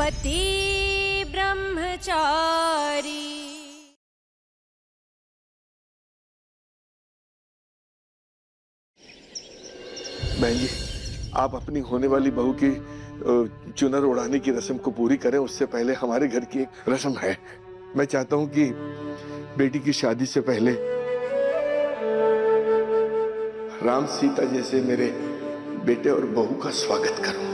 पति ब्रह्मचारी। बहन जी, आप अपनी होने वाली बहू की चुनर उड़ाने की रस्म को पूरी करें, उससे पहले हमारे घर की एक रस्म है। मैं चाहता हूं कि बेटी की शादी से पहले राम सीता जैसे मेरे बेटे और बहू का स्वागत करूं।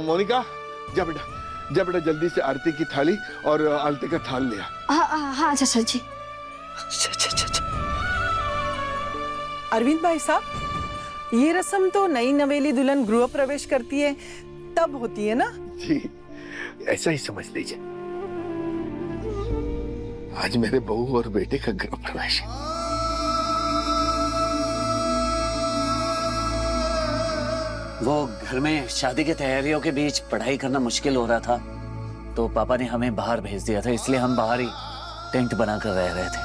मोनिका, जा बेटा, जा बेटा, जल्दी से आरती की थाली और आलते का थाल लिया। हाँ चाचा जी। अरविंद भाई साहब, ये रस्म तो नई नवेली दुल्हन गृह प्रवेश करती है तब होती है ना? जी, ऐसा ही समझ लीजिए। आज मेरे बहू और बेटे का गृह प्रवेश है। वो घर में शादी की तैयारियों के बीच पढ़ाई करना मुश्किल हो रहा था, तो पापा ने हमें बाहर भेज दिया था, इसलिए हम बाहर ही टेंट बनाकर रह रहे थे।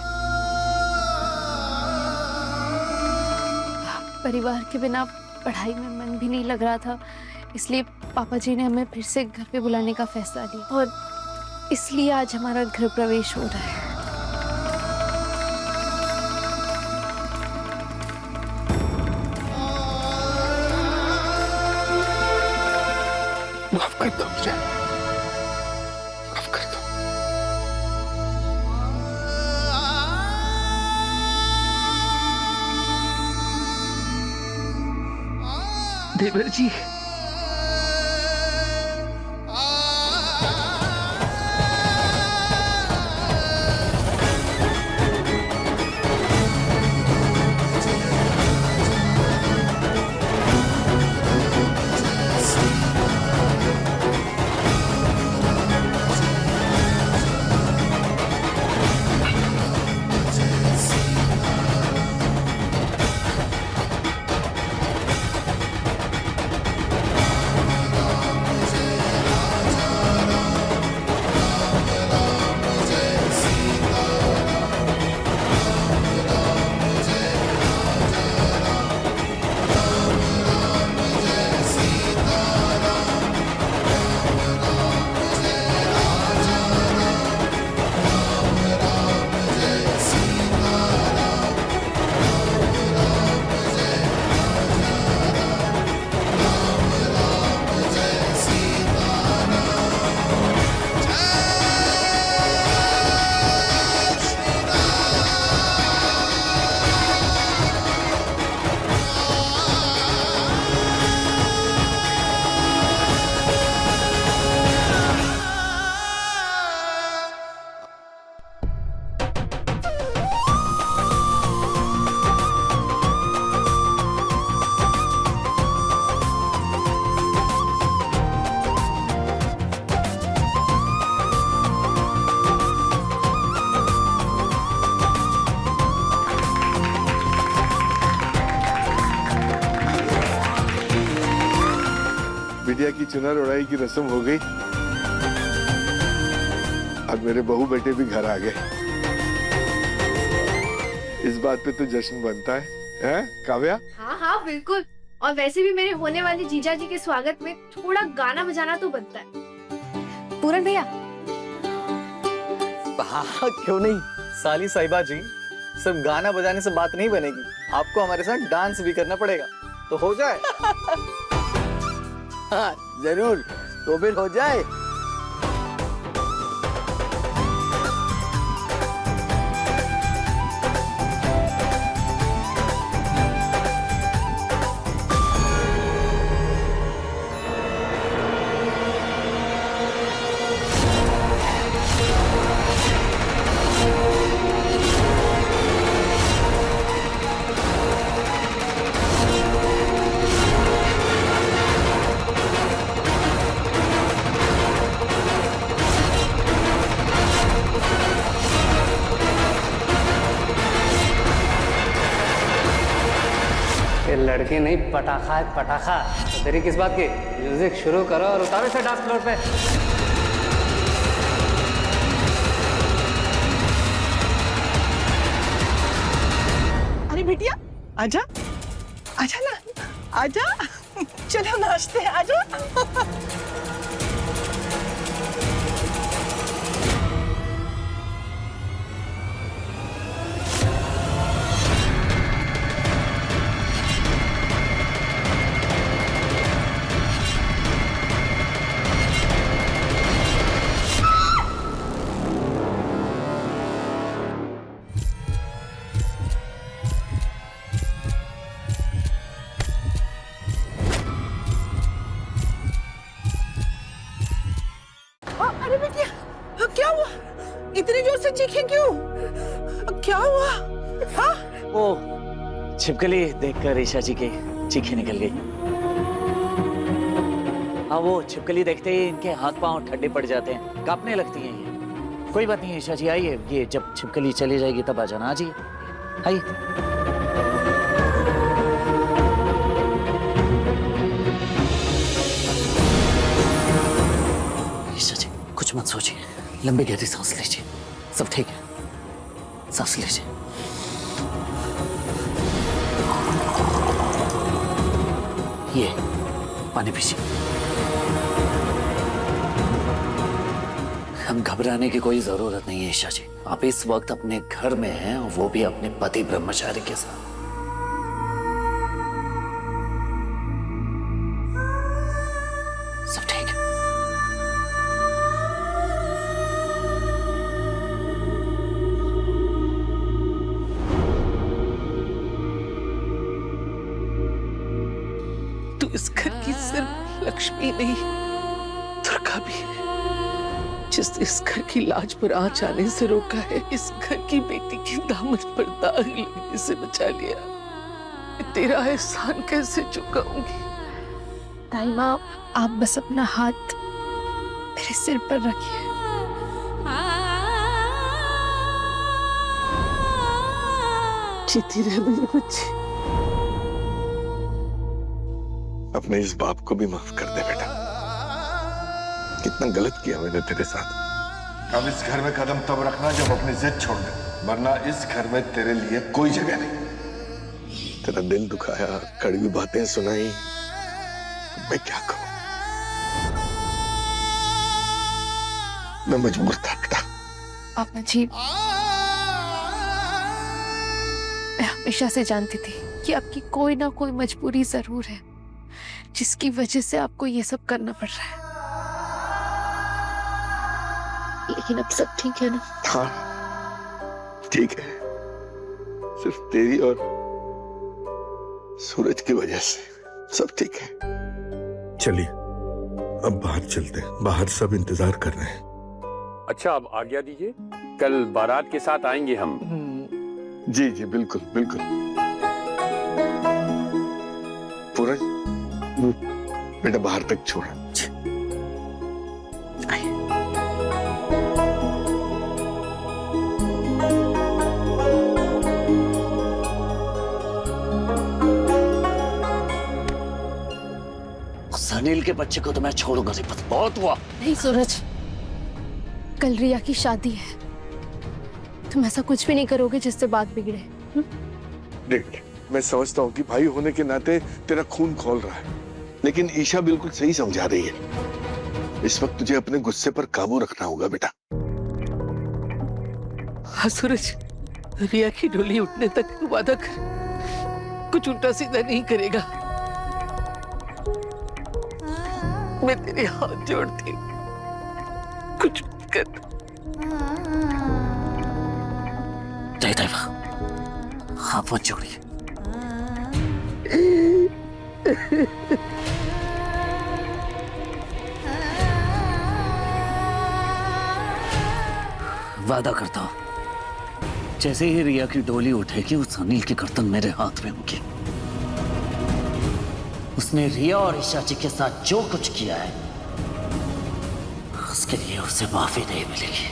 परिवार के बिना पढ़ाई में मन भी नहीं लग रहा था, इसलिए पापा जी ने हमें फिर से घर पे बुलाने का फैसला लिया और इसलिए आज हमारा गृह प्रवेश हो रहा है। माफ कर दो मुझे, माफ कर दो। देवर जी, बिटिया की चुनर उड़ाई की रस्म हो गई। अब मेरे बहू बेटे भी घर आ गए। इस बात पे तो जश्न बनता है, हैं काव्या? हाँ बिल्कुल। और वैसे भी मेरे होने वाले जीजा जी के स्वागत में थोड़ा गाना बजाना तो बनता है। पूरन भैया। हाँ क्यों नहीं, साली साहिबा जी, सिर्फ गाना बजाने से बात नहीं बनेगी, आपको हमारे साथ डांस भी करना पड़ेगा, तो हो जाए। हाँ जरूर, तो फिर हो जाए। लड़की नहीं पटाखा है पटाखा। तो तेरी किस बात की? म्यूजिक शुरू करो और उतारो इसे डांस फ्लोर पे। अरे बिटिया आजा, आजा ना, आजा, चलो नाचते हैं, आजा। अरे बेटिया क्या हुआ? इतनी जोर से चीखें क्यों? क्या हुआ? हाँ? वो छिपकली देखकर ईशा जी के चीखें निकल गई। हाँ, वो छिपकली देखते ही इनके हाथ पांव ठंडे पड़ जाते हैं, कांपने लगती हैं ये। कोई बात नहीं ईशा जी, आइए, ये जब छिपकली चली जाएगी तब आ जाना। आ जाइए, आइए। ईशा जी कुछ मत सोचिए, लंबी गहरी सांस लीजिए, सब ठीक है, सांस लीजिए। ये पानी पीजिए। हम घबराने की कोई जरूरत नहीं है ईशा जी, आप इस वक्त अपने घर में हैं और वो भी अपने पति ब्रह्मचारी के साथ। सब ठीक है। तू इस घर की सिर्फ लक्ष्मी नहीं, दुर्गा भी है, जिसने इस घर की लाज पर आंच आने से रोका है, इस घर की बेटी के दामन पर दाग लगने से बचा लिया। मैं तेरा एहसान कैसे चुकाऊंगी? ताई माँ, आप बस अपना हाथ मेरे सिर पर रखिए। जीती रह मेरी बच्ची। अपने इस बाप को भी माफ कर दे बेटा, कितना गलत किया मैंने तेरे साथ। अब इस घर में कदम तब रखना जब अपनी जिद छोड़ दे, वरना इस घर में तेरे लिए कोई जगह नहीं। तेरा दिल दुखाया, कड़वी बातें सुनाई, मैं क्या करूं? मैं मजबूर था बेटा। पापा जी, मैं हमेशा से जानती थी कि आपकी कोई ना कोई मजबूरी जरूर है, जिसकी वजह से आपको ये सब करना पड़ रहा है। लेकिन अब सब ठीक है ना? हाँ ठीक है, सिर्फ तेरी और सूरज की वजह से सब ठीक है। चलिए अब बाहर चलते हैं, बाहर सब इंतजार कर रहे हैं। अच्छा, अब आज्ञा दीजिए, कल बारात के साथ आएंगे हम। जी जी बिल्कुल बिल्कुल। पूरन बेटा बाहर तक छोड़ा। अनिल के बच्चे को तो मैं छोड़ूंगा नहीं, बस बहुत हुआ। नहीं सूरज, कल रिया की शादी है, तुम ऐसा कुछ भी नहीं करोगे जिससे बात बिगड़े। देख, मैं समझता हूँ कि भाई होने के नाते तेरा खून खौल रहा है, लेकिन ईशा बिल्कुल सही समझा रही है। इस वक्त तुझे अपने गुस्से पर काबू रखना होगा बेटा। हाँ सूरज, रिया की डोली उठने तक वादा कर, कुछ उल्टा सीधा नहीं करेगा। मैं तेरे हाथ जोड़ती, कुछ मत कर। जय देवा, हाथ मत जोड़िए। वादा करता हूं, जैसे ही रिया की डोली उठेगी उस अनिल की गर्दन मेरे हाथ में होगी। उसने रिया और ईशा जी के साथ जो कुछ किया है, उसके लिए उसे माफी नहीं मिलेगी।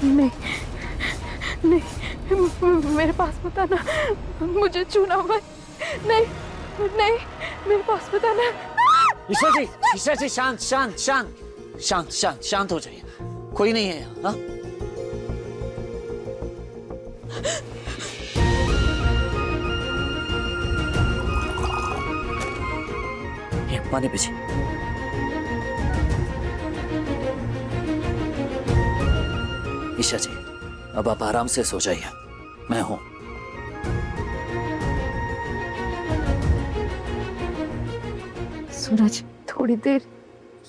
नहीं नहीं, मेरे पास मत आना, मुझे छूना मत। नहीं नहीं, मेरे पास मत आना। ईशा जी शांत शांत शांत शांत शांत शांत हो जाइए, कोई नहीं है यहाँ। हाँ? ये पानी पीछे। ईशा जी अब आप आराम से सो जाइए, मैं हूं। सूरज थोड़ी देर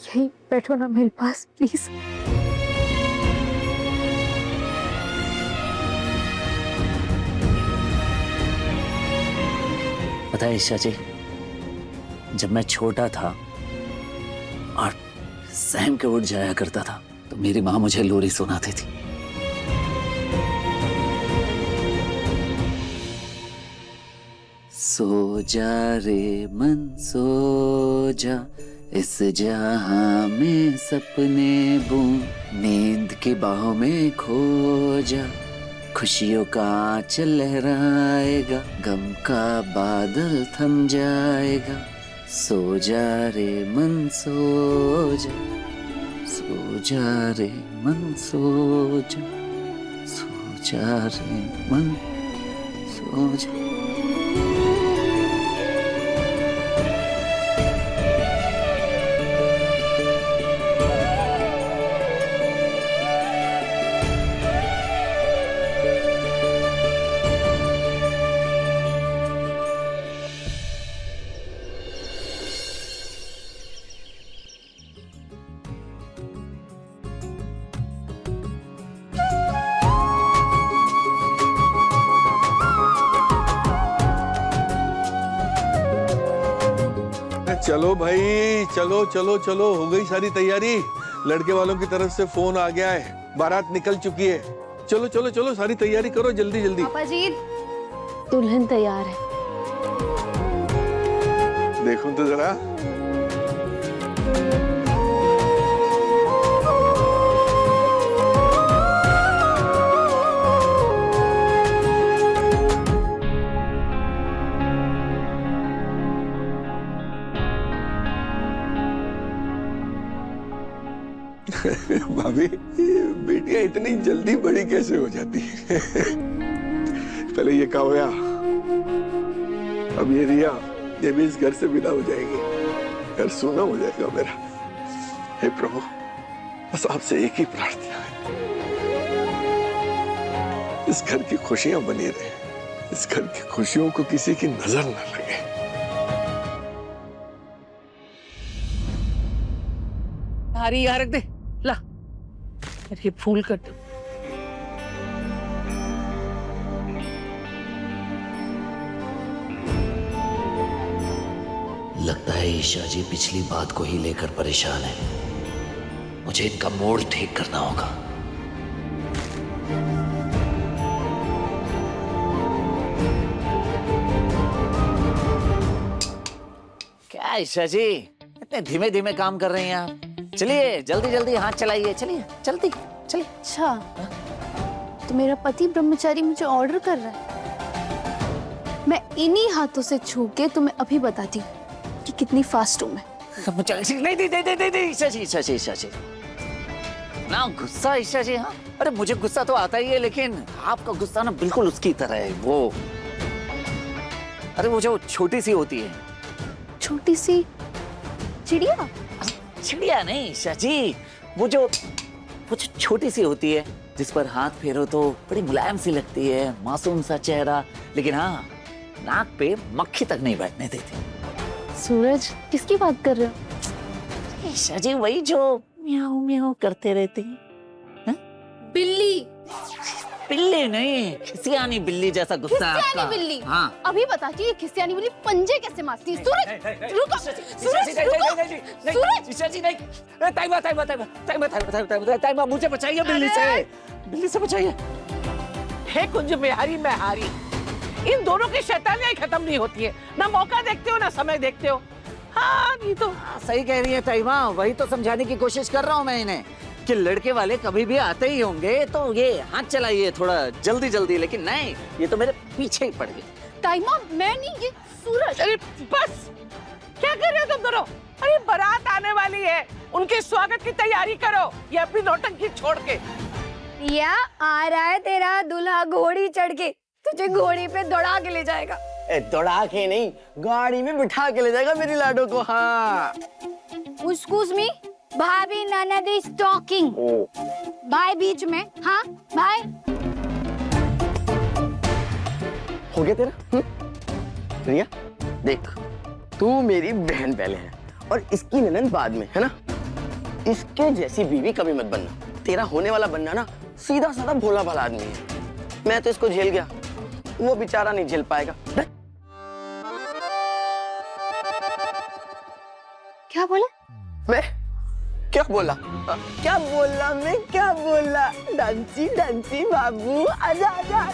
यही बैठो ना मेरे पास प्लीज। पता है ईशा जी, जब मैं छोटा था और सहम के उठ जाया करता था तो मेरी माँ मुझे लोरी सुनाती थी। सो जा रे मन सो जा, इस जहां में सपने बूं, नींद की बाहों में खो जा, खुशियों का आंचल लहराएगा, गम का बादल थम जाएगा। सो जा रे मन सो जा, सो जा रे मन सो जा, सो जा रे मन सो जा। चलो भाई, चलो चलो चलो, हो गई सारी तैयारी। लड़के वालों की तरफ से फोन आ गया है, बारात निकल चुकी है। चलो चलो चलो, सारी तैयारी करो जल्दी जल्दी। पापा जी दुल्हन तैयार है। देखो तो जरा। भाभी, बेटियां इतनी जल्दी बड़ी कैसे हो जाती है? पहले ये काव्या, अब ये रिया, ये भी इस घर से विदा हो जाएगी, घर सूना हो जाएगा मेरा। हे प्रभु, बस आपसे एक ही प्रार्थना है, इस घर की खुशियां बनी रहे, इस घर की खुशियों को किसी की नजर न लगे। हारी यहाँ रख दे, ला। अरे फूल कर दो। लगता है ईशा जी पिछली बात को ही लेकर परेशान है, मुझे इनका मोड़ ठीक करना होगा। क्या ईशा जी इतने धीमे धीमे काम कर रही हैं आप? चलिए जल्दी जल्दी हाथ चलाइए, चलिए जल्दी चलिए। अच्छा, तो मेरा पति ब्रह्मचारी मुझे ऑर्डर कर रहा है। मैं इन्हीं हाथों से छू के तुम्हें अभी बताती हूँ कि कितनी फास्ट हूँ मैं। नहीं नहीं नहीं नहीं नहीं ईशा जी, ईशा जी, ईशा जी ना गुस्सा ईशा जी। हाँ अरे मुझे गुस्सा तो आता ही है, लेकिन आपका गुस्सा ना बिल्कुल उसकी तरह है। वो अरे वो जो छोटी सी होती है, छोटी सी चिड़िया। चिड़िया नहीं ईशा जी, वो जो छोटी सी होती है जिस पर हाथ फेरो तो बड़ी मुलायम सी लगती है, मासूम सा चेहरा, लेकिन हाँ नाक पे मक्खी तक नहीं बैठने देती। सूरज, किसकी बात कर रहे हो? ईशा जी वही जो म्याऊ म्याऊ करते रहती है। बिल्ली। बिल्ली नहीं, खिसियानी बिल्ली जैसा गुस्सा है आपका। बिल्ली। हाँ अभी बताती हूँ खिसियानी बिल्ली पंजे कैसे मारती है। सूरज रुको, सूरज ईशा जी नहीं, ताइमा ताइमा ताइमा ताइमा ताइमा ताइमा मुझे बचाइए बिल्ली से, बिल्ली से बचाइए। हे कुंज बिहारी मैं हारी, इन दोनों की शैतानियां खत्म नहीं होती है, ना मौका देखते हो ना समय देखते हो। हाँ नहीं तो सही कह रही है ताइमा, वही तो समझाने की कोशिश कर रहा हूँ मैं इन्हें। कि लड़के वाले कभी भी आते ही होंगे तो ये हाथ चलाइए थोड़ा जल्दी जल्दी, लेकिन नहीं, ये तो मेरे पीछे ही पड़ गए। ताईमा मैं नहीं, ये सूरज। अरे बस, क्या कर रहे हो तुम दोनों? अरे बारात आने वाली है, उनके स्वागत की तैयारी करो, ये अपनी नौटंकी छोड़ के। या आ रहा है तेरा दूल्हा घोड़ी चढ़ के, तुझे घोड़ी पे दौड़ा के ले जाएगा। दौड़ा के नहीं, गाड़ी में बिठा के ले जाएगा मेरी लाडो को। हाँ Excuse me, भाभी ननद इज टॉकिंग। बाय बीच में। हाँ बाय। हो गया तेरा? रिया देख, तू मेरी बहन पहले है और इसकी ननद बाद में, है ना? इसके जैसी बीवी कभी मत बनना। तेरा होने वाला बनना ना सीधा साधा भोला भाला आदमी है। मैं तो इसको झेल गया, वो बेचारा नहीं झेल पाएगा। क्या बोला? मैं क्या बोला? मैं क्या बोला? डांसी डांसी बाबू आजा आजा।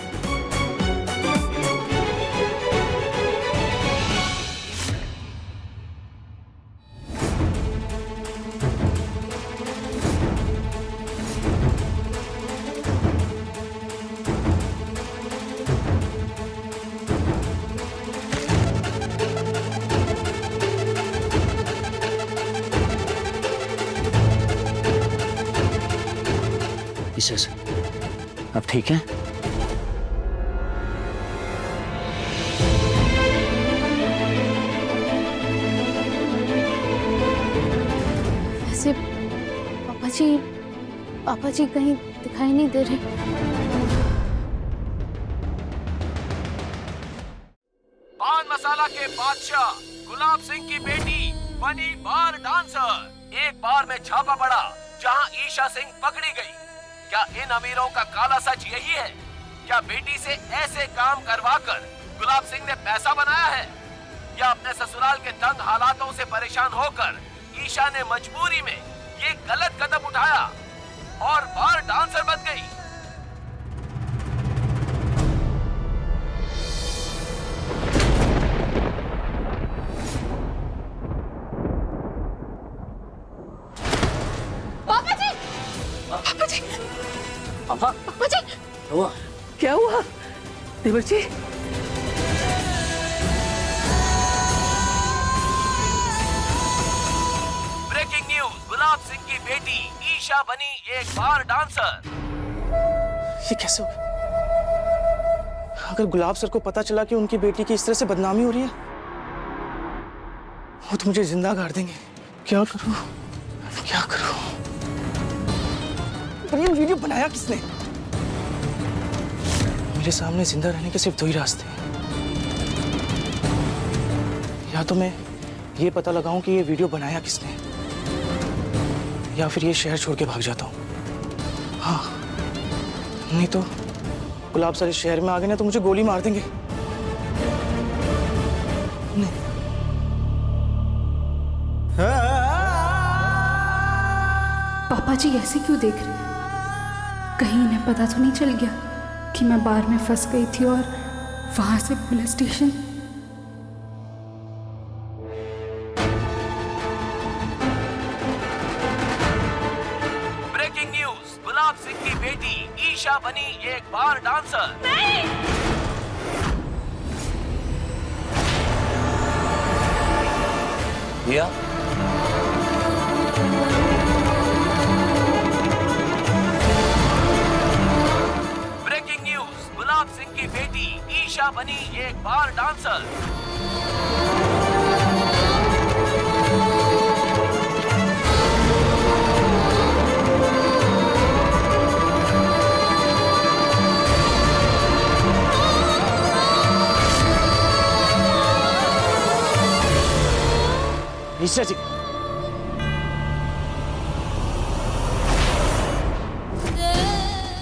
ईशा से अब ठीक है? वैसे पापा जी कहीं दिखाई नहीं दे रहे। पान मसाला के बादशाह गुलाब सिंह की बेटी बनी बार डांसर। एक बार में छापा पड़ा जहां ईशा सिंह पकड़ी गई। क्या इन अमीरों का काला सच यही है? क्या बेटी से ऐसे काम करवाकर गुलाब सिंह ने पैसा बनाया है, या अपने ससुराल के तंग हालातों से परेशान होकर ईशा ने मजबूरी में ये गलत कदम उठाया और बार डांसर बन गई? पापा जी, हुआ क्या हुआ? देवर जी, ब्रेकिंग न्यूज, गुलाब सिंह की बेटी ईशा बनी एक बार डांसर। ये कैसे हो गया? अगर गुलाब सर को पता चला कि उनकी बेटी की इस तरह से बदनामी हो रही है, वो तो मुझे जिंदा गाड़ देंगे। क्या करूं? क्या करूं? पर ये वीडियो बनाया किसने? मेरे सामने जिंदा रहने के सिर्फ दो ही रास्ते हैं। या तो मैं ये पता लगाऊं कि ये वीडियो बनाया किसने, या फिर ये शहर छोड़ के भाग जाता हूं। हाँ, नहीं तो गुलाब सर इस शहर में आ गए ना तो मुझे गोली मार देंगे। नहीं। पापा जी ऐसे क्यों देख रहे हैं? कहीं इन्हें पता तो नहीं चल गया कि मैं बार में फंस गई थी और वहां से police station? Breaking news, Gulab Singh की बेटी ईशा बनी एक बार डांसर। या ब्रेकिंग न्यूज, गुलाब सिंह की बेटी ईशा बनी एक बार डांसर। ईशा जी,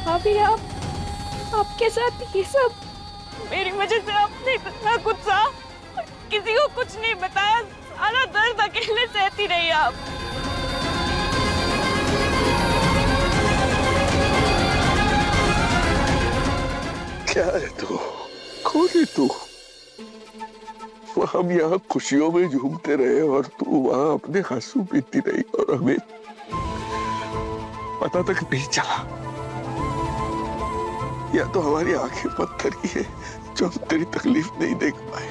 भाभी आपके साथ ये सब मेरी वजह से आपने इतना कुछ सहा, किसी को कुछ नहीं बताया, सारा दर्द अकेले सहती रही आप। क्या है तू? कौन है तू? हम यहाँ खुशियों में झूमते रहे और तू वहां अपने आंसू पीती रही, और पता तक नहीं चला। या तो हमारी आंखें पत्थर की है जो हम तेरी तकलीफ नहीं देख पाए,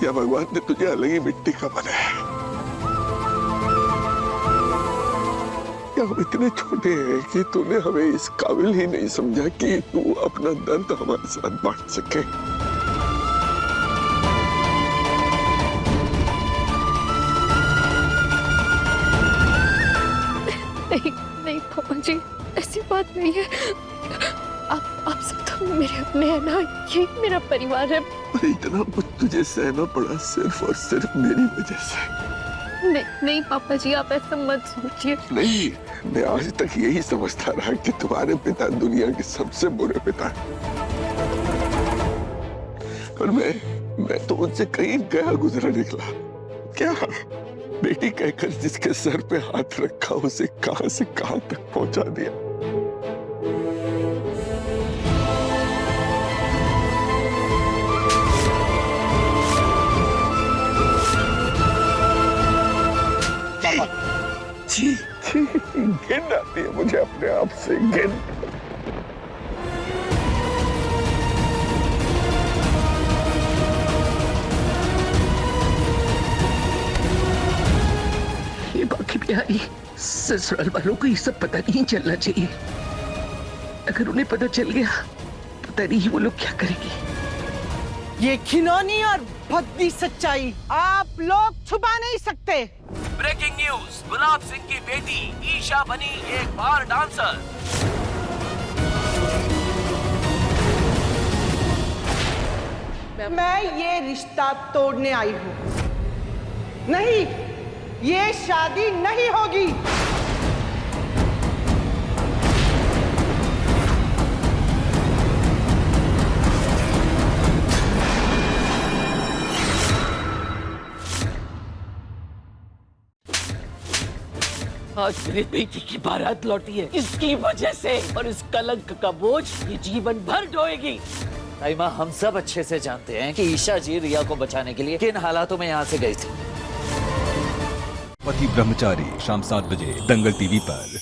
या भगवान ने तुझे अलग ही मिट्टी का बनाया, या हम इतने छोटे हैं कि तूने हमें इस काबिल ही नहीं समझा कि तू अपना दर्द हमारे साथ बांट सके। नहीं नहीं पापा जी, ऐसी बात नहीं है। आप सब तो मेरे अपने हैं ना, ये मेरा परिवार है। पर इतना कुछ तुझे सहना पड़ा सिर्फ और सिर्फ मेरी वजह से। नहीं पापा जी, आप ऐसा मत सोचिए। नहीं, मैं आज तक यही समझता रहा कि तुम्हारे पिता दुनिया के सबसे बुरे पिता हैं। पर मैं तो उनसे कहीं गया गुजरा निकला। क्या बेटी कहकर जिसके सर पे हाथ रखा उसे कहां से कहां तक पहुंचा दिया। जी, घिन आती है मुझे अपने आप से, घिन। ये बाकी बिहारी ससुराल वालों को ये सब पता नहीं चलना चाहिए। अगर उन्हें पता चल गया पता नहीं वो लोग क्या करेंगे। ये घिनौनी और भद्दी सच्चाई आप लोग छुपा नहीं सकते। ब्रेकिंग न्यूज, गुलाब सिंह की बेटी ईशा बनी एक बार डांसर। मैं ये रिश्ता तोड़ने आई हूँ। नहीं, ये शादी नहीं होगी। आज मेरी बेटी की बारात लौटी है इसकी वजह से, और इस कलंक का बोझ ये जीवन भर ढोएगी। ताईमा, हम सब अच्छे से जानते हैं कि ईशा जी रिया को बचाने के लिए किन हालातों में यहाँ से गई थी। पति ब्रह्मचारी, शाम 7 बजे दंगल टीवी पर।